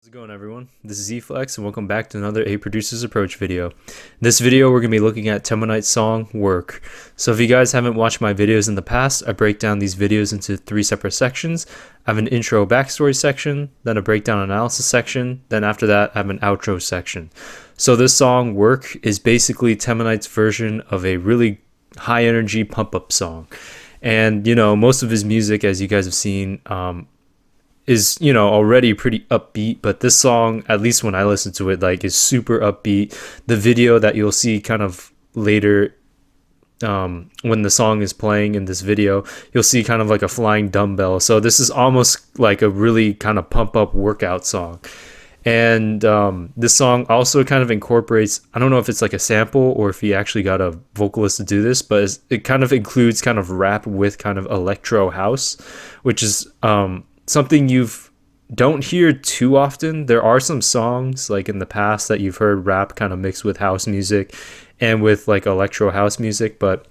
How's it going, everyone? This is Eflex and welcome back to another A Producer's Approach video. In this video we're going to be looking at Teminite's song Work. So if you guys haven't watched my videos in the past, I break down these videos into 3 separate sections. I have an intro backstory section, then a breakdown analysis section, then after that I have an outro section. So this song Work is basically Teminite's version of a really high energy pump up song. And you know, most of his music, as you guys have seen, is, you know, already pretty upbeat, but this song, at least when I listen to it, like, is super upbeat. The video that you'll see kind of later, when the song is playing in this video, you'll see kind of like a flying dumbbell. So this is almost like a really kind of pump up workout song. And this song also kind of incorporates, I don't know if it's like a sample or if he actually got a vocalist to do this, but it kind of includes kind of rap with kind of electro house, which is something you don't hear too often. There are some songs like in the past that you've heard rap kind of mixed with house music and with like electro house music, but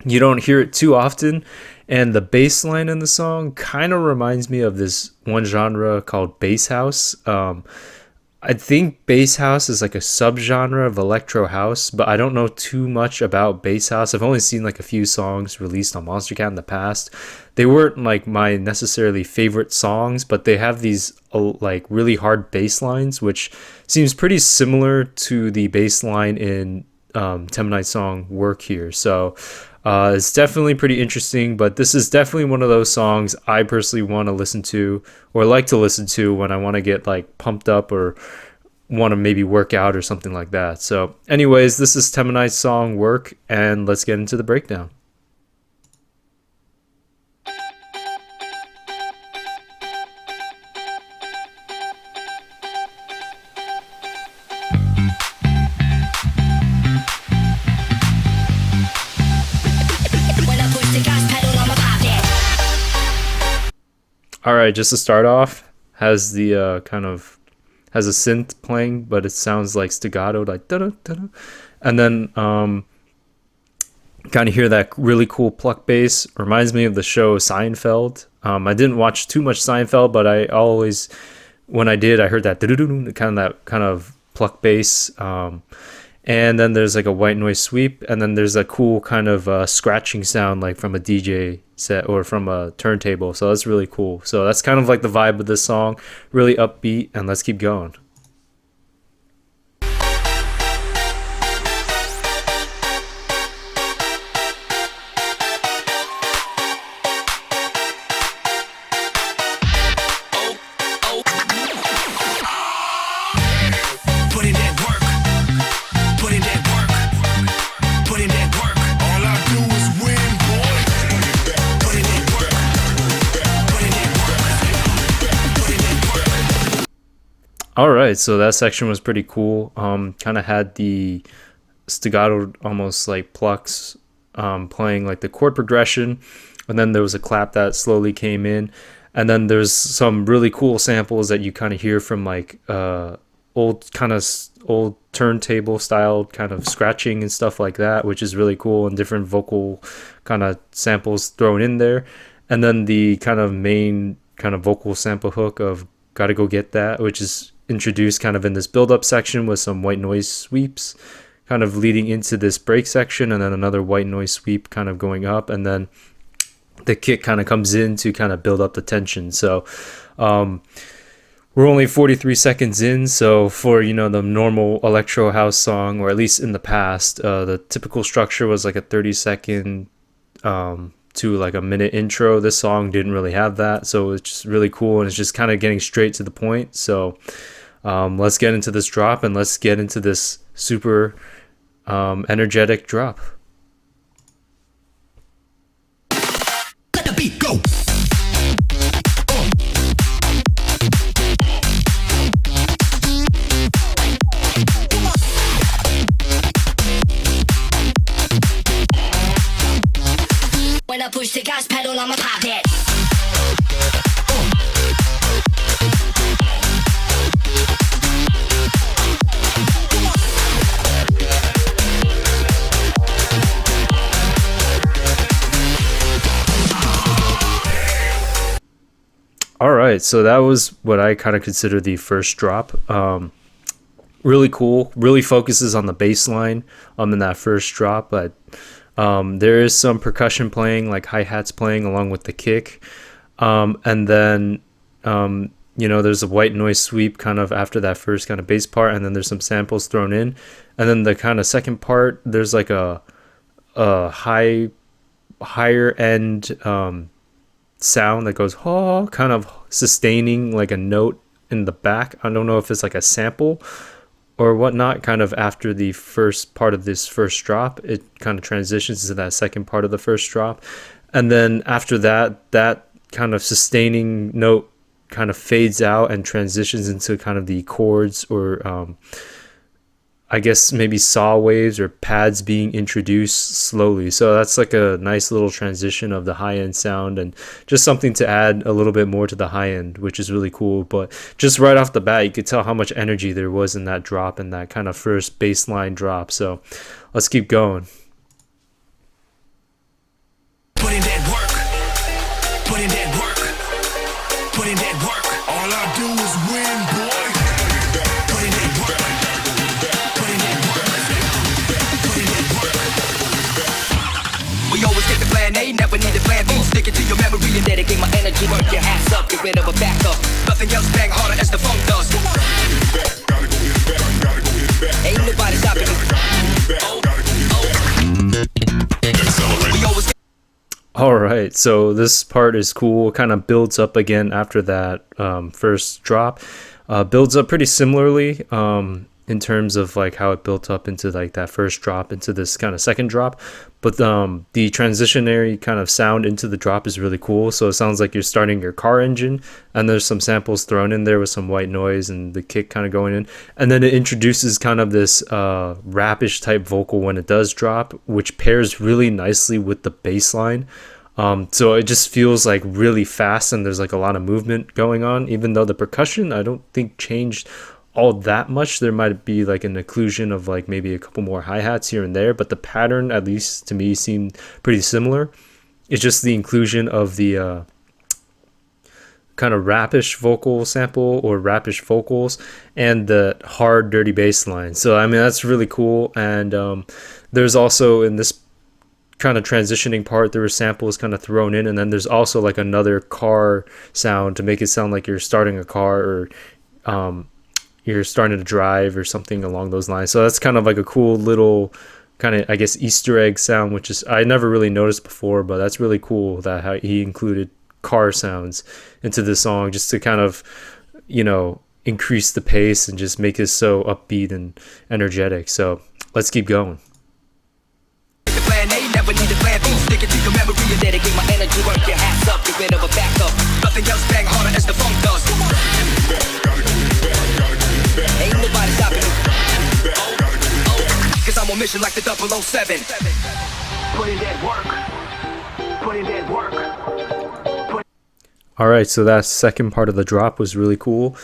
you don't hear it too often. And the bass line in the song kind of reminds me of this one genre called bass house. I think bass house is like a subgenre of electro house, but I don't know too much about bass house. I've only seen like a few songs released on Monster Cat in the past. They weren't like my necessarily favorite songs, but they have these like really hard bass lines, which seems pretty similar to the bass line in Teminite's song Work here. So it's definitely pretty interesting, but this is definitely one of those songs I personally want to listen to or like to listen to when I want to get like pumped up or want to maybe work out or something like that. So anyways, this is Teminite's song Work, and let's get into the breakdown. Alright, just to start off, has the has a synth playing, but it sounds like staccato, like da da da da. And then kind of hear that really cool pluck bass. Reminds me of the show Seinfeld. I didn't watch too much Seinfeld, but I always, when I did, I heard that kind of pluck bass. And then there's like a white noise sweep, and then there's a cool kind of scratching sound like from a DJ set or from a turntable. So that's really cool. So that's kind of like the vibe of this song, really upbeat, and let's keep going. Alright, so that section was pretty cool. Kind of had the staccato, almost like plucks, playing like the chord progression, and then there was a clap that slowly came in, and then there's some really cool samples that you kind of hear from like old turntable style kind of scratching and stuff like that, which is really cool, and different vocal kind of samples thrown in there. And then the kind of main kind of vocal sample hook of Gotta Go Get That, which is introduced kind of in this build-up section with some white noise sweeps kind of leading into this break section, and then another white noise sweep kind of going up, and then the kick kind of comes in to kind of build up the tension. So we're only 43 seconds in, so for, you know, the normal electro house song, or at least in the past, the typical structure was like a 30-second to like a minute intro. This song didn't really have that, so it's just really cool, and it's just kind of getting straight to the point. So let's get into this drop, and let's get into this super energetic drop. Let the beat go. When I push the gas pedal, I'ma pop it. All right. right, so that was what I kind of consider the first drop. Really cool, really focuses on the bass line in that first drop, but there is some percussion playing, like hi-hats playing along with the kick. And then there's a white noise sweep kind of after that first kind of bass part, and then there's some samples thrown in, and then the kind of second part, there's like a higher end sound that goes oh, kind of sustaining like a note in the back. I don't know if it's like a sample or whatnot. Kind of after the first part of this first drop, it kind of transitions to that second part of the first drop, and then after that, that kind of sustaining note kind of fades out and transitions into kind of the chords, or I guess maybe saw waves or pads being introduced slowly. So that's like a nice little transition of the high end sound, and just something to add a little bit more to the high end, which is really cool. But just right off the bat, you could tell how much energy there was in that drop, and that kind of first bass line drop. So let's keep going. Put in that work. Put in that work. Put in that work. All I do is win, boy. Put in that work. Put in that work. Put in that work. We always get the plan A, never need a plan B. Stick it to your memory and dedicate my energy. Work your ass up, get rid of a backup. Nothing else bang harder as the funk does. Ain't nobody stopping me. We always get. All right, so this part is cool. Kind of builds up again after that first drop. Builds up pretty similarly in terms of like how it built up into like that first drop into this kind of second drop. But the transitionary kind of sound into the drop is really cool. So it sounds like you're starting your car engine, and there's some samples thrown in there with some white noise and the kick kind of going in. And then it introduces kind of this rapish type vocal when it does drop, which pairs really nicely with the bass line. So it just feels like really fast, and there's like a lot of movement going on, even though the percussion I don't think changed all that much. There might be like an occlusion of like maybe a couple more hi-hats here and there, but the pattern, at least to me, seemed pretty similar. It's just the inclusion of the kind of rapish vocal sample or rapish vocals and the hard dirty bass line. So I mean, that's really cool. And there's also in this kind of transitioning part, there were samples kind of thrown in, and then there's also like another car sound to make it sound like you're starting a car, or you're starting to drive or something along those lines. So that's kind of like a cool little kind of, I guess, Easter egg sound, which is I never really noticed before, but that's really cool that how he included car sounds into the song just to kind of, increase the pace and just make it so upbeat and energetic. So let's keep going. Plan A, never need a plan B. Stick it to your memory and dedicate my energy. Work your ass up, get rid of a backup. Nothing else bang harder as the funk does. Ain't nobody stopping me. Cause I'm on mission like the 007. Put in that work. Put in that work. All right, so that second part of the drop was really cool.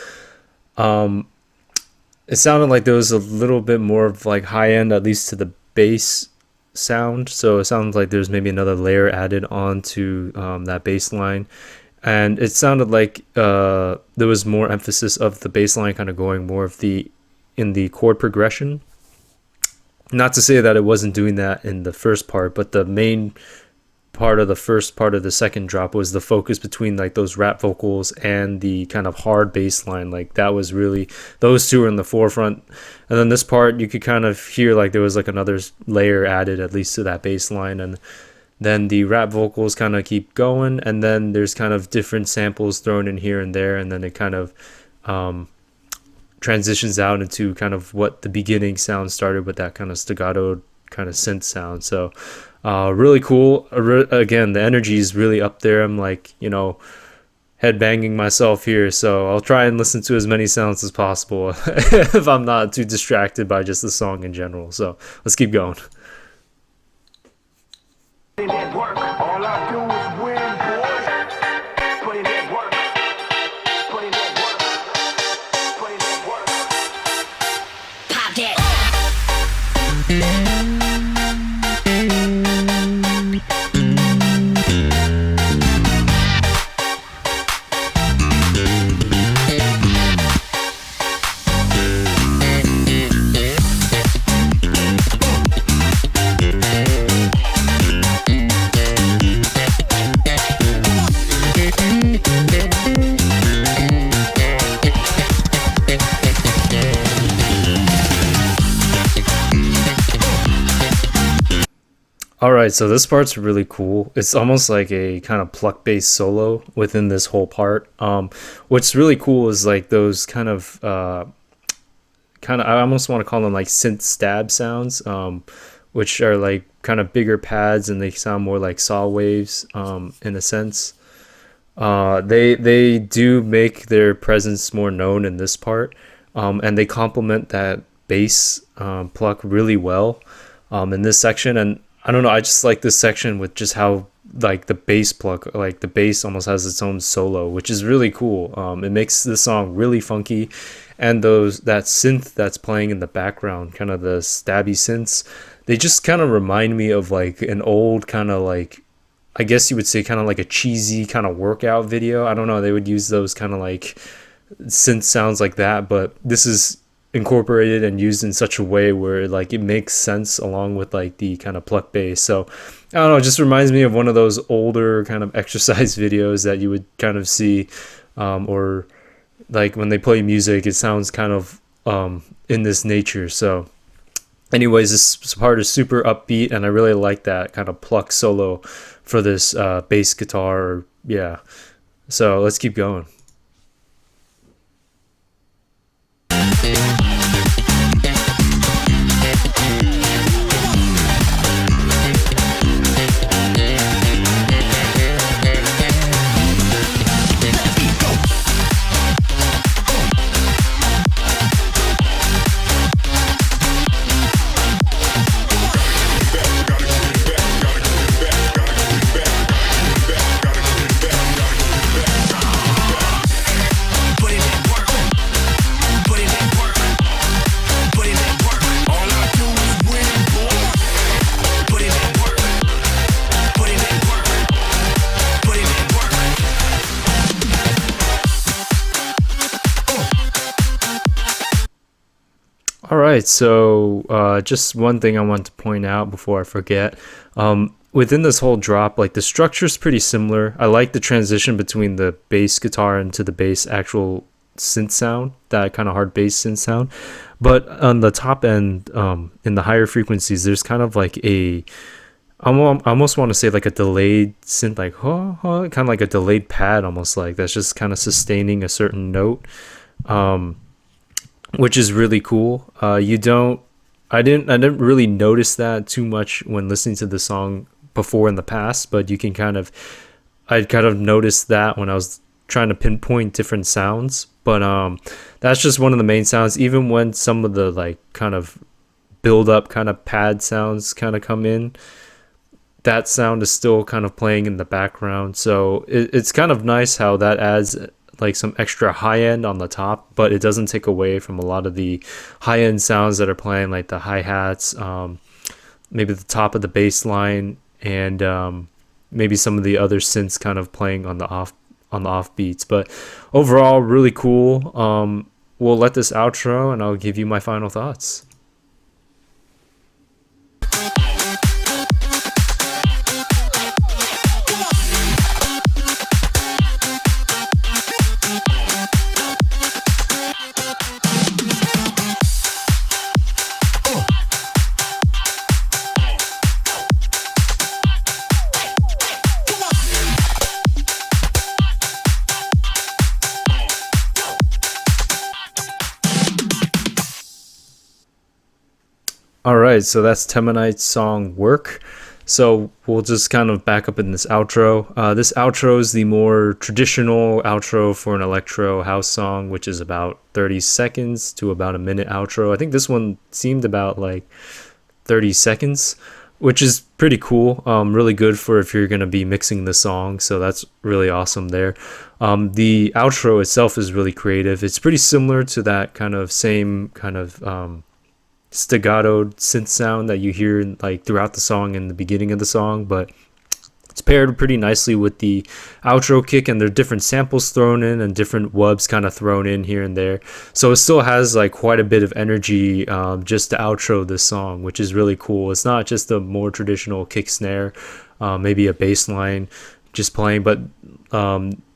It sounded like there was a little bit more of like high end, at least to the bass sound. So it sounds like there's maybe another layer added onto that bass line. And it sounded like there was more emphasis of the bass line kind of going more of in the chord progression. Not to say that it wasn't doing that in the first part, but the main part of the first part of the second drop was the focus between like those rap vocals and the kind of hard bass line. Like that was really, those two were in the forefront. And then this part, you could kind of hear like there was like another layer added at least to that bass line. And then the rap vocals kind of keep going, and then there's kind of different samples thrown in here and there, and then it kind of transitions out into kind of what the beginning sound started with, that kind of staccato kind of synth sound. So really cool. Again, the energy is really up there. I'm like, headbanging myself here, so I'll try and listen to as many sounds as possible if I'm not too distracted by just the song in general. So let's keep going. Put in that work. All I do is win, boy. Put in that work. Put in that work. Put in that work. Pop that. All right, so this part's really cool. It's almost like a kind of pluck bass solo within this whole part. What's really cool is like those kind of I almost want to call them like synth stab sounds, which are like kind of bigger pads and they sound more like saw waves, in a sense. They do make their presence more known in this part, and they complement that bass pluck really well in this section. And I don't know, I just like this section with just how like the bass pluck, like the bass almost has its own solo, which is really cool. It makes the song really funky, and those that synth that's playing in the background, kind of the stabby synths, they just kind of remind me of like an old kind of like, I guess you would say kind of like a cheesy kind of workout video. I don't know, they would use those kind of like synth sounds like that, but this is incorporated and used in such a way where like it makes sense along with like the kind of pluck bass. So I don't know, it just reminds me of one of those older kind of exercise videos that you would kind of see, or like when they play music, it sounds kind of in this nature. So anyways, this part is super upbeat and I really like that kind of pluck solo for this bass guitar. Yeah, so let's keep going. All right, so just one thing I want to point out before I forget. Within this whole drop, like the structure is pretty similar. I like the transition between the bass guitar into the bass actual synth sound, that kind of hard bass synth sound. But on the top end, in the higher frequencies, there's kind of like I almost want to say like a delayed synth, like kind of like a delayed pad, almost like that's just kind of sustaining a certain note. Which is really cool. I didn't really notice that too much when listening to the song before in the past, but I'd kind of noticed that when I was trying to pinpoint different sounds. But that's just one of the main sounds. Even when some of the like kind of build up kind of pad sounds kind of come in, that sound is still kind of playing in the background. So it's kind of nice how that adds like some extra high end on the top, but it doesn't take away from a lot of the high end sounds that are playing, like the hi-hats, maybe the top of the bass line, and maybe some of the other synths kind of playing on the off beats. But overall, really cool. We'll let this outro and I'll give you my final thoughts. All right, so that's Teminite's song Work. So we'll just kind of back up in this outro. This outro is the more traditional outro for an electro house song, which is about 30 seconds to about a minute outro. I think this one seemed about like 30 seconds, which is pretty cool. Really good for if you're going to be mixing the song. So that's really awesome there. The outro itself is really creative. It's pretty similar to that kind of same kind of staccato synth sound that you hear like throughout the song and the beginning of the song, but it's paired pretty nicely with the outro kick, and there are different samples thrown in and different wubs kind of thrown in here and there. So it still has like quite a bit of energy just to outro this song, which is really cool. It's not just a more traditional kick snare, maybe a bass line just playing, but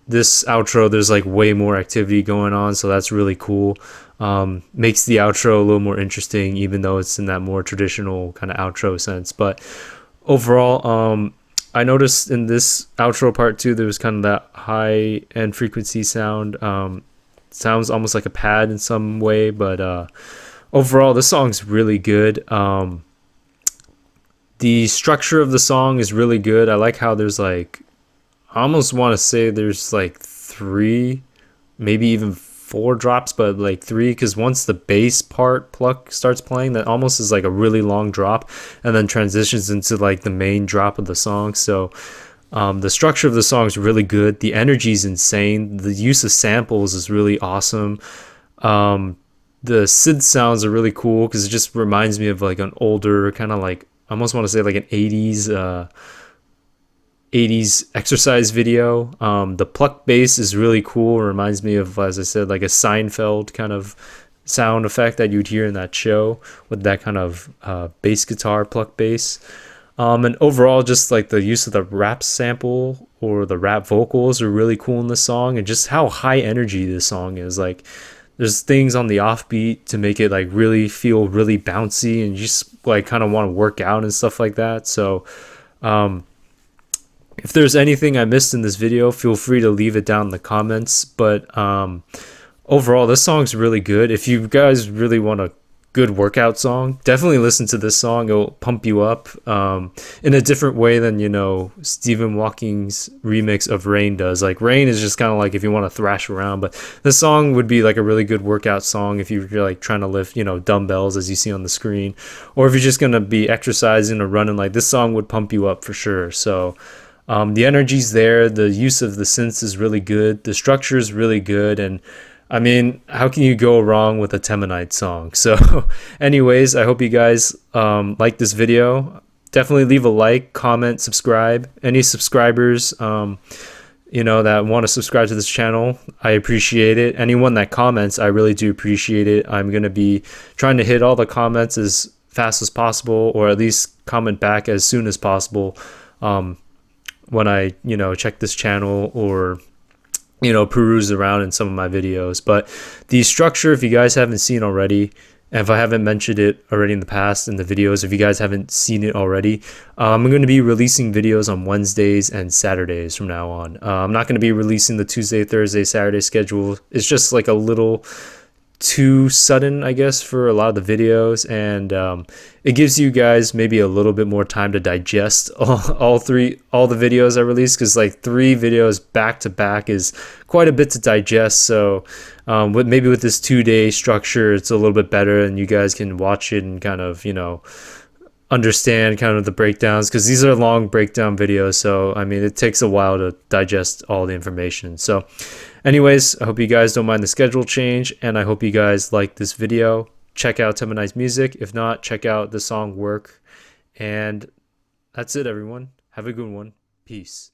this outro, there's like way more activity going on, so that's really cool. Makes the outro a little more interesting, even though it's in that more traditional kind of outro sense. But overall, I noticed in this outro part too, there was kind of that high end frequency sound. Sounds almost like a pad in some way, but overall, this song's really good. The structure of the song is really good. I like how there's like, I almost want to say there's like three, maybe even four drops, but like three, because once the bass part pluck starts playing, that almost is like a really long drop and then transitions into like the main drop of the song. So the structure of the song is really good. The energy is insane. The use of samples is really awesome. The synth sounds are really cool because it just reminds me of like an older kind of like, I almost want to say like an 80s exercise video. The pluck bass is really cool. It reminds me of, as I said, like a Seinfeld kind of sound effect that you'd hear in that show with that kind of bass guitar pluck bass. And overall, just like the use of the rap sample or the rap vocals are really cool in this song, and just how high energy this song is. Like, there's things on the offbeat to make it like really feel really bouncy and just like kind of want to work out and stuff like that. So if there's anything I missed in this video, feel free to leave it down in the comments. But overall, this song's really good. If you guys really want a good workout song, definitely listen to this song. It'll pump you up in a different way than, you know, Stephen Hawking's remix of Rain does. Like, Rain is just kind of like if you want to thrash around, but this song would be like a really good workout song if you're like trying to lift, you know, dumbbells as you see on the screen, or if you're just gonna be exercising or running. Like, this song would pump you up for sure. So the energy's there. The use of the synths is really good. The structure is really good. And I mean, how can you go wrong with a Teminite song? So anyways, I hope you guys like this video. Definitely leave a like, comment, subscribe. Any subscribers, you know, that want to subscribe to this channel, I appreciate it. Anyone that comments, I really do appreciate it. I'm going to be trying to hit all the comments as fast as possible, or at least comment back as soon as possible when I, you know, check this channel or, you know, peruse around in some of my videos. But the structure, if you guys haven't seen already, and if I haven't mentioned it already in the past in the videos, if you guys haven't seen it already, I'm going to be releasing videos on Wednesdays and Saturdays from now on. I'm not going to be releasing the Tuesday, Thursday, Saturday schedule. It's just like a little too sudden, I guess, for a lot of the videos, and it gives you guys maybe a little bit more time to digest all the videos I release, because like 3 videos back to back is quite a bit to digest. So maybe with this 2-day structure, it's a little bit better, and you guys can watch it and kind of, you know, understand kind of the breakdowns, because these are long breakdown videos. So I mean, it takes a while to digest all the information. So anyways, I hope you guys don't mind the schedule change, and I hope you guys like this video. Check out Teminite's music. If not, check out the song Work. And that's it, everyone. Have a good one. Peace.